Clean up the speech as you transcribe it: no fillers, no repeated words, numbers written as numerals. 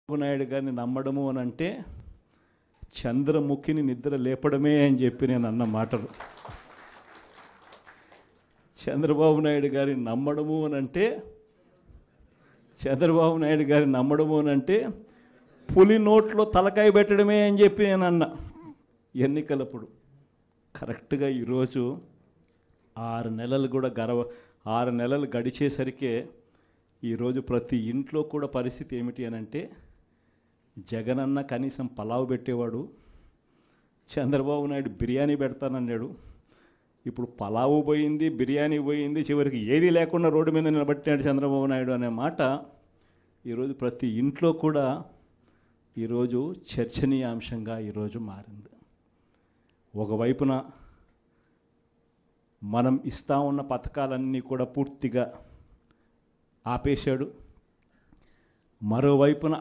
చంద్రబాబు నాయుడు గారిని నమ్మడము అని అంటే చంద్రముఖిని నిద్ర లేపడమే అని చెప్పి నేను అన్న మాటలు. చంద్రబాబు నాయుడు గారిని నమ్మడము అని అంటే పులి నోట్లో తలకాయ పెట్టడమే అని చెప్పి నేను అన్న ఎన్నికలప్పుడు. కరెక్ట్గా ఈరోజు 6 నెలలు గడిచేసరికే ఈరోజు ప్రతి ఇంట్లో కూడా పరిస్థితి ఏమిటి అని అంటే, జగనన్న కనీసం పలావ్ పెట్టేవాడు, చంద్రబాబు నాయుడు బిర్యానీ పెడతానన్నాడు. ఇప్పుడు పలావు పోయింది, బిర్యానీ పోయింది, చివరికి ఏది లేకుండా రోడ్డు మీద నిలబట్టాడు చంద్రబాబు నాయుడు అనే మాట ఈరోజు ప్రతి ఇంట్లో కూడా ఈరోజు చర్చనీయాంశంగా ఈరోజు మారింది. ఒకవైపున మనం ఇస్తా ఉన్న పథకాలన్నీ కూడా పూర్తిగా ఆపేశాడు, మరోవైపున